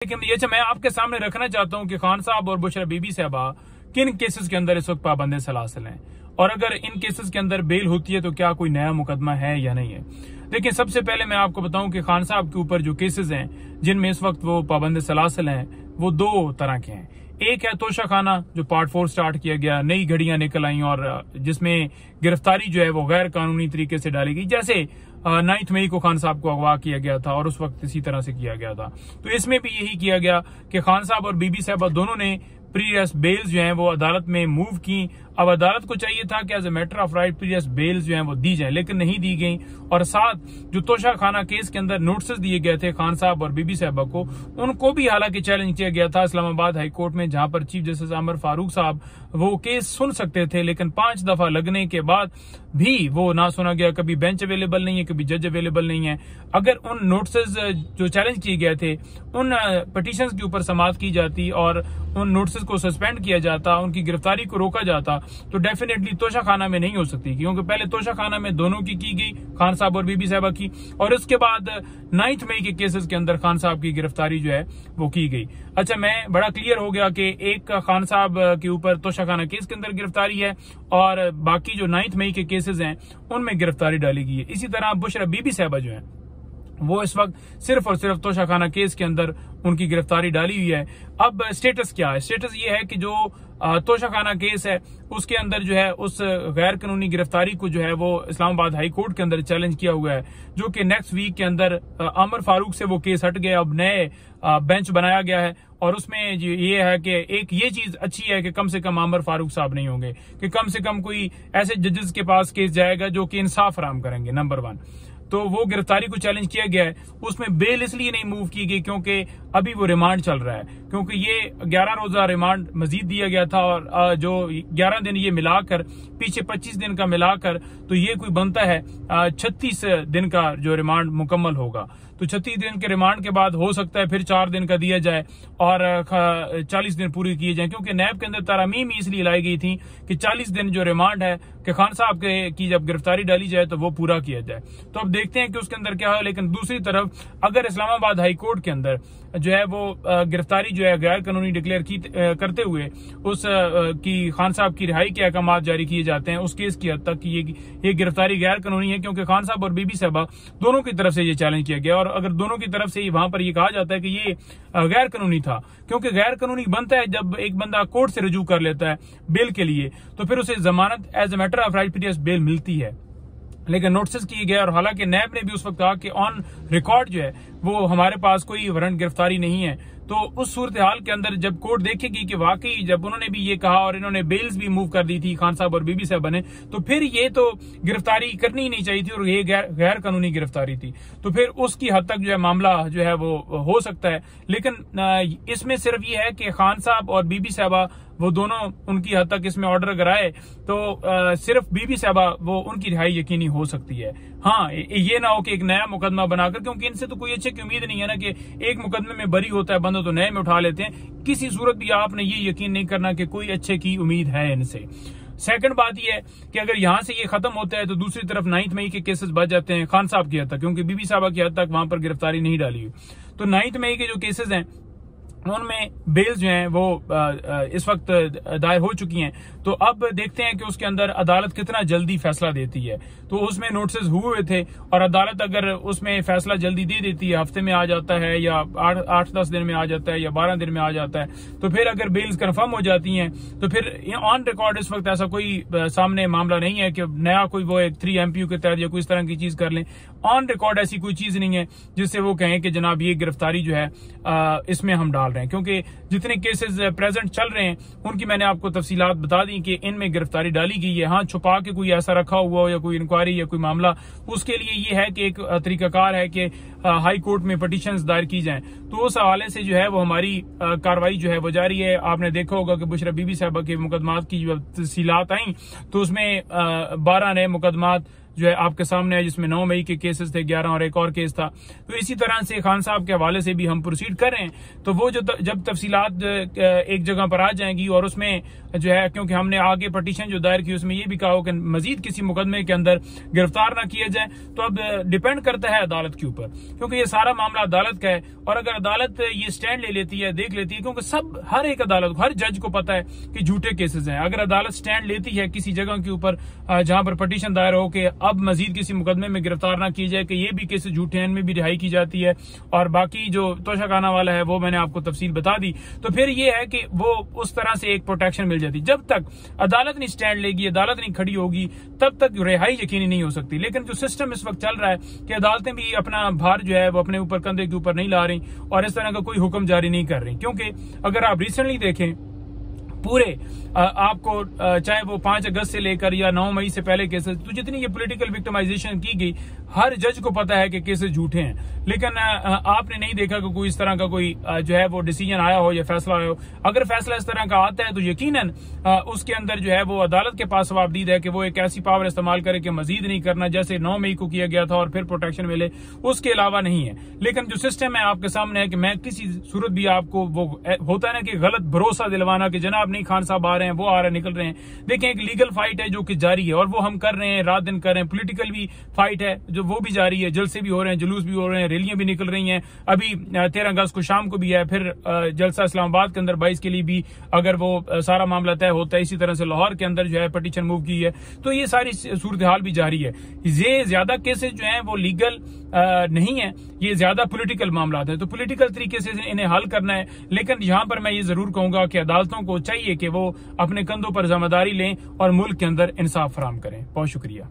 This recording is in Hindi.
लेकिन ये मैं आपके सामने रखना चाहता हूं कि खान साहब और बुशरा बीबी साहबा किन केसेस के अंदर इस वक्त पाबंद सलासिल हैं, और अगर इन केसेस के अंदर बेल होती है तो क्या कोई नया मुकदमा है या नहीं है। देखिए, सबसे पहले मैं आपको बताऊं कि खान साहब के ऊपर जो केसेस हैं जिनमें इस वक्त वो पाबंद सलासिल हैं वो दो तरह के हैं। एक है तोशा खाना, जो पार्ट 4 स्टार्ट किया गया, नई घड़ियां निकल आई और जिसमें गिरफ्तारी जो है वो गैर कानूनी तरीके से डाली गई। जैसे 9 मई को खान साहब को अगवा किया गया था और उस वक्त इसी तरह से किया गया था। तो इसमें भी यही किया गया कि खान साहब और बीबी साहबा दोनों ने प्रीवियस बेल्स जो हैं वो अदालत में मूव की। अब अदालत को चाहिए था कि as a matter of right previous bails जो हैं वो दी जाए, लेकिन नहीं दी गई। और साथ जो तोशा खाना केस के अंदर नोटिस दिए गए थे खान साहब और बीबी साहबा को, उनको भी हालांकि चैलेंज किया गया था इस्लामाबाद हाई कोर्ट में, जहां पर चीफ जस्टिस उमर फारूक साहब वो केस सुन सकते थे, लेकिन 5 दफा लगने के बाद भी वो ना सुना गया। कभी बेंच अवेलेबल नहीं है, कभी जज अवेलेबल नहीं है। अगर उन नोटिस जो चैलेंज किए गए थे उन पिटीशंस के ऊपर समाअत की जाती और उन नोटिस को सस्पेंड किया जाता, उनकी गिरफ्तारी को रोका जाता, तो डेफिनेटली तोशा खाना में नहीं हो सकती, क्योंकि पहले तोशा खाना में दोनों की गई, खान साहब और बीबी साहबा की, और उसके बाद 9 मई के केसेस के अंदर खान साहब की गिरफ्तारी जो है वो की गई। अच्छा, मैं बड़ा क्लियर हो गया कि एक खान साहब के ऊपर तोशा खाना केस के अंदर गिरफ्तारी है और बाकी जो 9 मई के केसेस हैं उनमें गिरफ्तारी डाली गई है। इसी तरह बुशरा बीबी साहबा जो है वो इस वक्त सिर्फ और सिर्फ तोशा खाना केस के अंदर उनकी गिरफ्तारी डाली हुई है। अब स्टेटस क्या है? स्टेटस ये है कि जो तोशा खाना केस है उसके अंदर जो है उस गैर कानूनी गिरफ्तारी को जो है वो इस्लामाबाद हाई कोर्ट के अंदर चैलेंज किया हुआ है, जो कि नेक्स्ट वीक के अंदर उमर फारूक से वो केस हट गया। अब नए बेंच बनाया गया है और उसमें ये है कि एक ये चीज अच्छी है कि कम से कम उमर फारूक साहब नहीं होंगे, कि कम से कम कोई ऐसे जजेस के पास केस जाएगा जो कि इंसाफ फराहम करेंगे। नंबर 1 तो वो गिरफ्तारी को चैलेंज किया गया है। उसमें बेल इसलिए नहीं मूव की गई क्योंकि अभी वो रिमांड चल रहा है, क्योंकि ये 11 रोजा रिमांड मजीद दिया गया था और जो 11 दिन ये मिलाकर पीछे 25 दिन का मिलाकर तो ये कोई बनता है 36 दिन का जो रिमांड मुकम्मल होगा। तो 36 दिन के रिमांड के बाद हो सकता है फिर 4 दिन का दिया जाए और 40 दिन पूरी किए जाए, क्योंकि नैब के अंदर तरमीम इसलिए लाई गई थी कि 40 दिन जो रिमांड है कि खान साहब की जब गिरफ्तारी डाली जाए तो वो पूरा किया जाए। तो अब देखते हैं कि उसके अंदर क्या है। लेकिन दूसरी तरफ अगर इस्लामाबाद हाई कोर्ट के अंदर जो है वो गिरफ्तारी जो है गैर कानूनी डिक्लेयर करते हुए उस की खान साहब की रिहाई के अहकाम जारी किए जाते हैं, उस केस की हद तक ये गिरफ्तारी गैर कानूनी है, क्योंकि खान साहब और बीबी साहबा दोनों की तरफ से ये चैलेंज किया गया। और अगर दोनों की तरफ से वहां पर ये कहा जाता है कि ये गैर कानूनी था, क्योंकि गैर कानूनी बनता है जब एक बंदा कोर्ट से रजू कर लेता है बेल के लिए, तो फिर उसे जमानत as a matter of right PTS bail मिलती है, लेकिन नोटिस किए गए। और हालांकि नैब ने भी उस वक्त कहा कि ऑन रिकॉर्ड जो है वो हमारे पास कोई वारंट गिरफ्तारी नहीं है। तो उस सूरत हाल के अंदर जब कोर्ट देखेगी कि वाकई जब उन्होंने भी ये कहा और इन्होंने बेल्स भी मूव कर दी थी खान साहब और बीबी साहब ने, तो फिर ये तो गिरफ्तारी करनी ही नहीं चाहिए थी और ये गैर कानूनी गिरफ्तारी थी, तो फिर उसकी हद तक जो है मामला जो है वो हो सकता है। लेकिन इसमें सिर्फ ये है कि खान साहब और बीबी साहबा वो दोनों उनकी हद तक इसमें ऑर्डर अगर आए तो सिर्फ बीबी साहबा वो उनकी रिहाई यकीनी हो सकती है। हाँ, ये ना हो कि एक नया मुकदमा बनाकर, क्योंकि इनसे तो कोई अच्छे की उम्मीद नहीं है ना कि एक मुकदमे में बरी होता है बंदा तो नए में उठा लेते हैं। किसी सूरत भी आपने ये यकीन नहीं करना कि कोई अच्छे की उम्मीद है इनसे। सेकंड बात यह है कि अगर यहां से ये खत्म होता है तो दूसरी तरफ 9 मई के केसेस बच जाते हैं खान साहब की हद तक, क्योंकि बीबी साहबा की हद तक वहां पर गिरफ्तारी नहीं डाली हुई। तो 9 मई के जो केसेस हैं उनमें बेल्स जो हैं वो इस वक्त दायर हो चुकी हैं। तो अब देखते हैं कि उसके अंदर अदालत कितना जल्दी फैसला देती है। तो उसमें नोटिस हुए थे और अदालत अगर उसमें फैसला जल्दी दे देती है, हफ्ते में आ जाता है या 8-10 दिन में आ जाता है या 12 दिन में आ जाता है, तो फिर अगर बेल्स कंफर्म हो जाती हैं तो फिर ऑन रिकॉर्ड इस वक्त ऐसा कोई सामने मामला नहीं है कि नया कोई वो एक 3 MPU के तहत या कोई इस तरह की चीज कर लें। ऑन रिकॉर्ड ऐसी कोई चीज नहीं है जिससे वो कहें कि जनाब ये गिरफ्तारी जो है इसमें हम डाल रहे हैं, क्योंकि जितने केसेस प्रेजेंट चल रहे हैं उनकी मैंने आपको तफसीलात बता दी कि इनमें गिरफ्तारी डाली गई है। हाँ, छुपा के कोई ऐसा रखा हुआ हो या कोई इंक्वायरी या कोई मामला, उसके लिए ये है कि एक तरीकाकार है कि हाई कोर्ट में पिटीशंस दायर की जाएं। तो उस हवाले से जो है वो हमारी कार्रवाई जो है वो जारी है। आपने देखा होगा कि बुशरा बीबी साहबा के मुकदमात की जो तफसीलात आई तो उसमें 12 नए मुकदमात जो है आपके सामने है, जिसमें 9 मई के केसेस थे 11 और एक और केस था। तो इसी तरह से खान साहब के हवाले से भी हम प्रोसीड कर रहे हैं। तो वो जो जब तफसीलात एक जगह पर आ जाएंगी और उसमें जो है, क्योंकि हमने आगे पटिशन जो दायर की उसमें ये भी कहा हो कि मजीद किसी मुकदमे के अंदर गिरफ्तार ना किया जाए, तो अब डिपेंड करता है अदालत के ऊपर, क्योंकि ये सारा मामला अदालत का है। और अगर अदालत ये स्टैंड ले लेती है, देख लेती है, क्योंकि हर एक अदालत हर जज को पता है कि झूठे केसेस हैं, अगर अदालत स्टैंड लेती है किसी जगह के ऊपर जहां पर पटिशन दायर हो कि अब मजीद किसी मुकदमे में गिरफ्तार ना की जाए, कि ये भी केसेस झूठे हैं, इनमें भी रिहाई की जाती है, और बाकी जो तोशाखाना वाला है वो मैंने आपको तफसील बता दी, तो फिर ये है कि वो उस तरह से एक प्रोटेक्शन मिल जाती। जब तक अदालत नहीं स्टैंड लेगी, अदालत नहीं खड़ी होगी, तब तक रिहाई यकीनी नहीं हो सकती। लेकिन जो सिस्टम इस वक्त चल रहा है कि अदालतें भी अपना भार जो है वो अपने ऊपर कंधे के ऊपर नहीं ला रही और इस तरह का कोई हुक्म जारी नहीं कर रही, क्योंकि अगर आप रिसेंटली देखें पूरे आपको चाहे वो 5 अगस्त से लेकर या 9 मई से पहले केसेस, तो जितनी ये पॉलिटिकल विक्टिमाइजेशन की गई, हर जज को पता है कि केसेस झूठे हैं, लेकिन आपने नहीं देखा कि कोई इस तरह का कोई जो है वो डिसीजन आया हो या फैसला आया हो। अगर फैसला इस तरह का आता है तो यकीनन उसके अंदर जो है वो अदालत के पास जवाबदीद है कि वो एक ऐसी पावर इस्तेमाल करे कि मजीद नहीं करना, जैसे 9 मई को किया गया था और फिर प्रोटेक्शन मिले, उसके अलावा नहीं है। लेकिन जो सिस्टम है आपके सामने है कि मैं किसी सूरत भी आपको वो होता है ना कि गलत भरोसा दिलवाना कि जनाब नहीं खान साहब आ रहे हैं, वो आ रहे हैं, निकल रहे हैं। देखें, एक लीगल फाइट है जो कि जारी है और वो हम कर रहे हैं, रात दिन कर रहे हैं। पॉलिटिकल भी फाइट है जो वो भी जारी है, जलसे भी हो रहे हैं, जुलूस भी हो रहे हैं, रैलियां भी निकल रही हैं। अभी 13 अगस्त को शाम को भी है, फिर जलसा इस्लामाबाद के अंदर 22 के लिए भी अगर वो सारा मामला तय होता है। इसी तरह से लाहौर के अंदर जो है पटिशन मूव की है। तो ये सारी सूरत हाल भी जारी है। ये ज्यादा केसेस जो हैं वो लीगल नहीं है, ये ज्यादा पॉलिटिकल मामला है, तो पॉलिटिकल तरीके से इन्हें हल करना है। लेकिन यहां पर मैं ये जरूर कहूंगा कि अदालतों को चाहिए कि वो अपने कंधों पर जिम्मेदारी लें और मुल्क के अंदर इंसाफ फराहम करें। बहुत शुक्रिया।